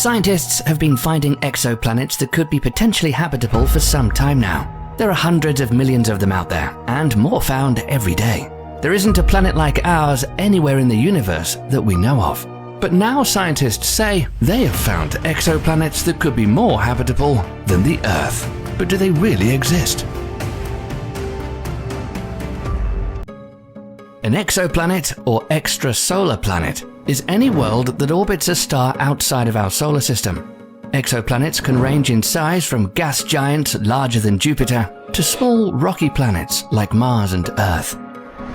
Scientists have been finding exoplanets that could be potentially habitable for some time now. There are hundreds of millions of them out there, and more found every day. There isn't a planet like ours anywhere in the universe that we know of. But now scientists say they have found exoplanets that could be more habitable than the Earth. But do they really exist? An exoplanet, or extrasolar planet, is any world that orbits a star outside of our solar system. Exoplanets can range in size from gas giants larger than Jupiter to small rocky planets like Mars and Earth.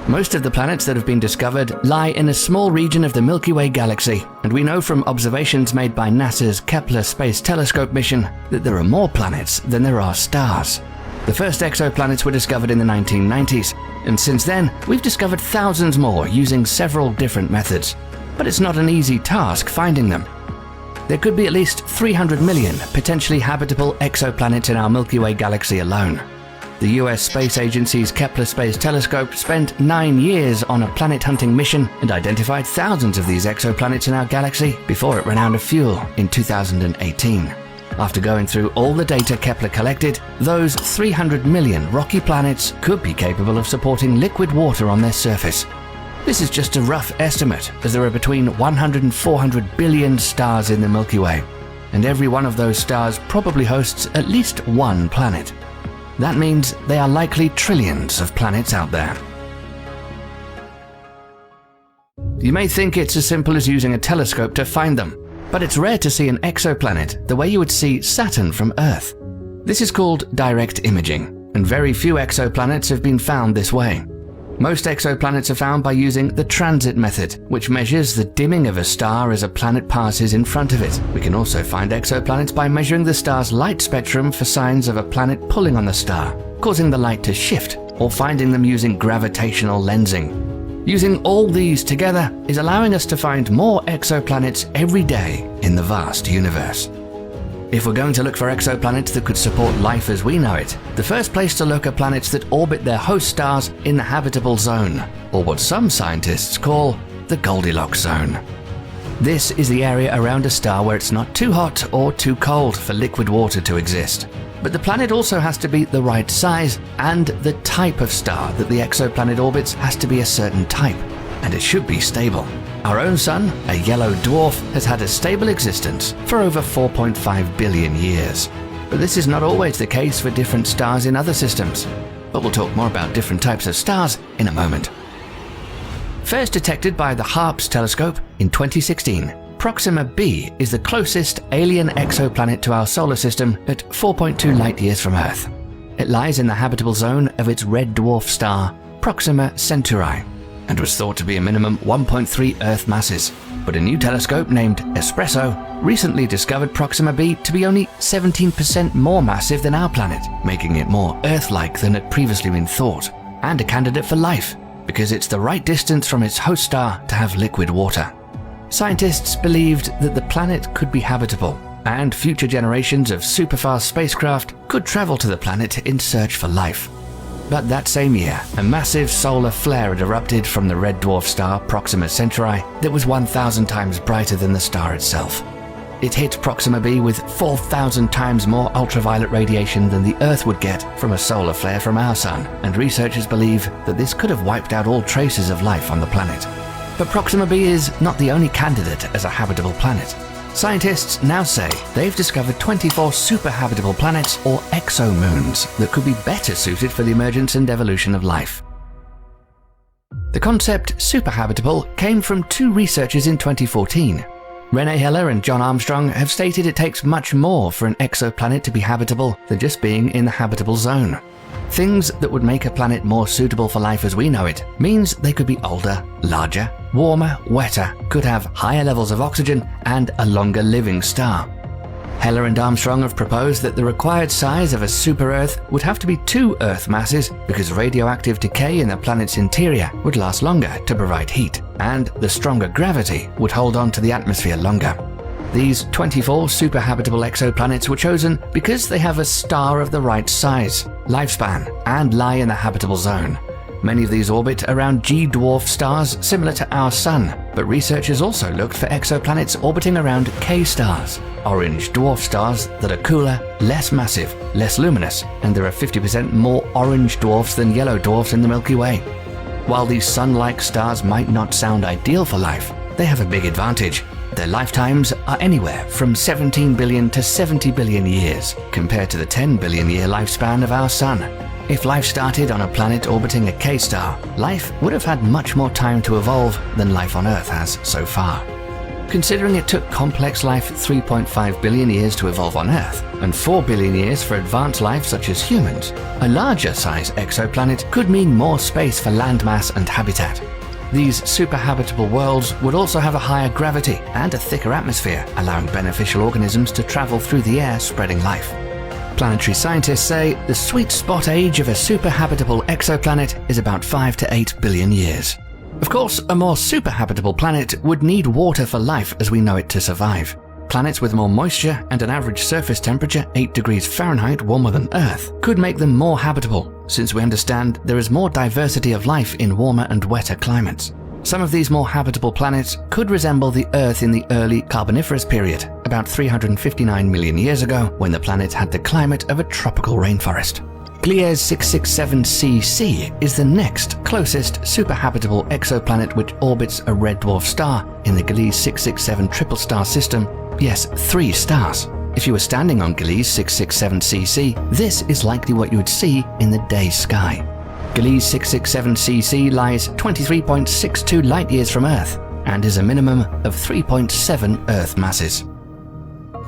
Most of the planets that have been discovered lie in a small region of the Milky Way galaxy, and we know from observations made by NASA's Kepler Space Telescope mission that there are more planets than there are stars. The first exoplanets were discovered in the 1990s, and since then we've discovered thousands more using several different methods. But it's not an easy task finding them. There could be at least 300 million potentially habitable exoplanets in our Milky Way galaxy alone. The US Space Agency's Kepler Space Telescope spent 9 years on a planet-hunting mission and identified thousands of these exoplanets in our galaxy before it ran out of fuel in 2018. After going through all the data Kepler collected, those 300 million rocky planets could be capable of supporting liquid water on their surface. This is just a rough estimate, as there are between 100 and 400 billion stars in the Milky Way, and every one of those stars probably hosts at least one planet. That means there are likely trillions of planets out there. You may think it's as simple as using a telescope to find them, but it's rare to see an exoplanet the way you would see Saturn from Earth. This is called direct imaging, and very few exoplanets have been found this way. Most exoplanets are found by using the transit method, which measures the dimming of a star as a planet passes in front of it. We can also find exoplanets by measuring the star's light spectrum for signs of a planet pulling on the star, causing the light to shift, or finding them using gravitational lensing. Using all these together is allowing us to find more exoplanets every day in the vast universe. If we're going to look for exoplanets that could support life as we know it, the first place to look are planets that orbit their host stars in the habitable zone, or what some scientists call the Goldilocks zone. This is the area around a star where it's not too hot or too cold for liquid water to exist. But the planet also has to be the right size, and the type of star that the exoplanet orbits has to be a certain type, and it should be stable. Our own sun, a yellow dwarf, has had a stable existence for over 4.5 billion years. But this is not always the case for different stars in other systems. But we'll talk more about different types of stars in a moment. First detected by the HARPS telescope in 2016, Proxima b is the closest alien exoplanet to our solar system at 4.2 light-years from Earth. It lies in the habitable zone of its red dwarf star, Proxima Centauri, and was thought to be a minimum 1.3 Earth masses. But a new telescope named Espresso recently discovered Proxima b to be only 17% more massive than our planet, making it more Earth-like than had previously been thought, and a candidate for life, because it's the right distance from its host star to have liquid water. Scientists believed that the planet could be habitable, and future generations of superfast spacecraft could travel to the planet in search for life. But that same year, a massive solar flare had erupted from the red dwarf star Proxima Centauri that was 1,000 times brighter than the star itself. It hit Proxima b with 4,000 times more ultraviolet radiation than the Earth would get from a solar flare from our sun, and researchers believe that this could have wiped out all traces of life on the planet. But Proxima b is not the only candidate as a habitable planet. Scientists now say they've discovered 24 super-habitable planets, or exomoons, that could be better suited for the emergence and evolution of life. The concept superhabitable came from two researchers in 2014. René Heller and John Armstrong have stated it takes much more for an exoplanet to be habitable than just being in the habitable zone. Things that would make a planet more suitable for life as we know it means they could be older, larger, warmer, wetter, could have higher levels of oxygen, and a longer living star. Heller and Armstrong have proposed that the required size of a super-Earth would have to be 2 Earth masses because radioactive decay in the planet's interior would last longer to provide heat, and the stronger gravity would hold on to the atmosphere longer. These 24 super-habitable exoplanets were chosen because they have a star of the right size, lifespan, and lie in the habitable zone. Many of these orbit around G-dwarf stars similar to our Sun, but researchers also looked for exoplanets orbiting around K-stars, orange dwarf stars that are cooler, less massive, less luminous, and there are 50% more orange dwarfs than yellow dwarfs in the Milky Way. While these Sun-like stars might not sound ideal for life, they have a big advantage. Their lifetimes are anywhere from 17 billion to 70 billion years, compared to the 10 billion year lifespan of our Sun. If life started on a planet orbiting a K-star, life would have had much more time to evolve than life on Earth has so far. Considering it took complex life 3.5 billion years to evolve on Earth, and 4 billion years for advanced life such as humans, a larger size exoplanet could mean more space for landmass and habitat. These super-habitable worlds would also have a higher gravity and a thicker atmosphere, allowing beneficial organisms to travel through the air, spreading life. Planetary scientists say the sweet spot age of a super-habitable exoplanet is about 5 to 8 billion years. Of course, a more super-habitable planet would need water for life as we know it to survive. Planets with more moisture and an average surface temperature 8 degrees Fahrenheit warmer than Earth could make them more habitable, since we understand there is more diversity of life in warmer and wetter climates. Some of these more habitable planets could resemble the Earth in the early Carboniferous period, about 359 million years ago, when the planet had the climate of a tropical rainforest. Gliese 667cc is the next closest super-habitable exoplanet which orbits a red dwarf star in the Gliese 667 triple star system. Yes, 3 stars. If you were standing on Gliese 667cc, this is likely what you would see in the day sky. Gliese 667cc lies 23.62 light-years from Earth and is a minimum of 3.7 Earth masses.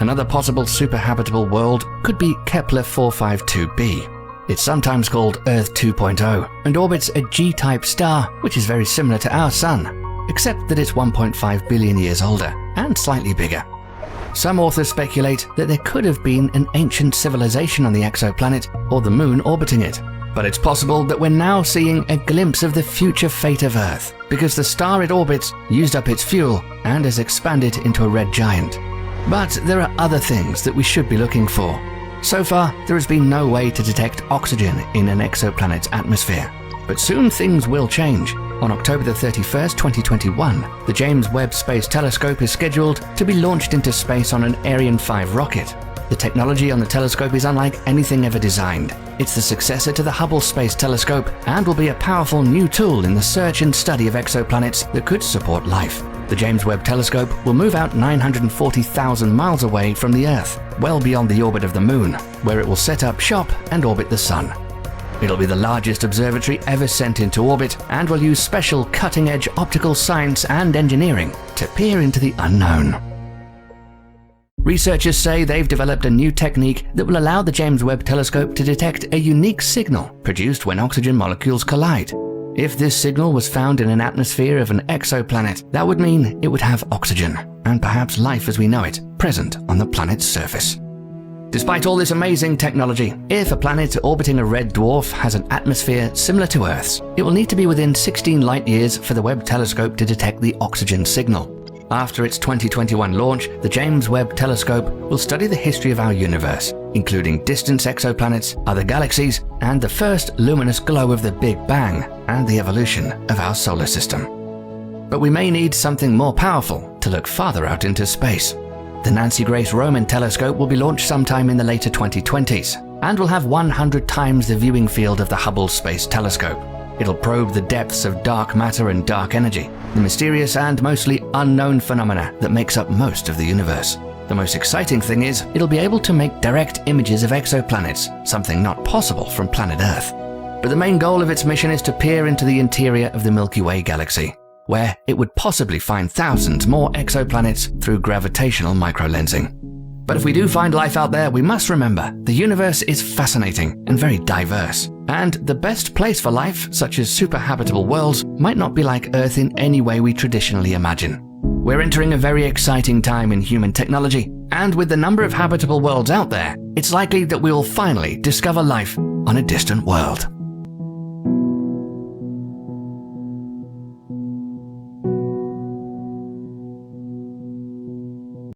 Another possible super-habitable world could be Kepler 452b. It's sometimes called Earth 2.0 and orbits a G-type star which is very similar to our Sun, except that it's 1.5 billion years older and slightly bigger. Some authors speculate that there could have been an ancient civilization on the exoplanet or the Moon orbiting it. But it's possible that we're now seeing a glimpse of the future fate of Earth, because the star it orbits used up its fuel and has expanded into a red giant. But there are other things that we should be looking for. So far, there has been no way to detect oxygen in an exoplanet's atmosphere. But soon things will change. On October the 31st, 2021, the James Webb Space Telescope is scheduled to be launched into space on an Ariane 5 rocket. The technology on the telescope is unlike anything ever designed. It's the successor to the Hubble Space Telescope and will be a powerful new tool in the search and study of exoplanets that could support life. The James Webb Telescope will move out 940,000 miles away from the Earth, well beyond the orbit of the Moon, where it will set up shop and orbit the Sun. It'll be the largest observatory ever sent into orbit and will use special cutting-edge optical science and engineering to peer into the unknown. Researchers say they've developed a new technique that will allow the James Webb Telescope to detect a unique signal produced when oxygen molecules collide. If this signal was found in an atmosphere of an exoplanet, that would mean it would have oxygen, and perhaps life as we know it, present on the planet's surface. Despite all this amazing technology, if a planet orbiting a red dwarf has an atmosphere similar to Earth's, it will need to be within 16 light-years for the Webb Telescope to detect the oxygen signal. After its 2021 launch, the James Webb Telescope will study the history of our universe, including distant exoplanets, other galaxies, and the first luminous glow of the Big Bang and the evolution of our solar system. But we may need something more powerful to look farther out into space. The Nancy Grace Roman Telescope will be launched sometime in the later 2020s and will have 100 times the viewing field of the Hubble Space Telescope. It'll probe the depths of dark matter and dark energy, the mysterious and mostly unknown phenomena that makes up most of the universe. The most exciting thing is, it'll be able to make direct images of exoplanets, something not possible from planet Earth. But the main goal of its mission is to peer into the interior of the Milky Way galaxy, where it would possibly find thousands more exoplanets through gravitational microlensing. But if we do find life out there, we must remember the universe is fascinating and very diverse. And the best place for life, such as super-habitable worlds, might not be like Earth in any way we traditionally imagine. We're entering a very exciting time in human technology, and with the number of habitable worlds out there, it's likely that we will finally discover life on a distant world.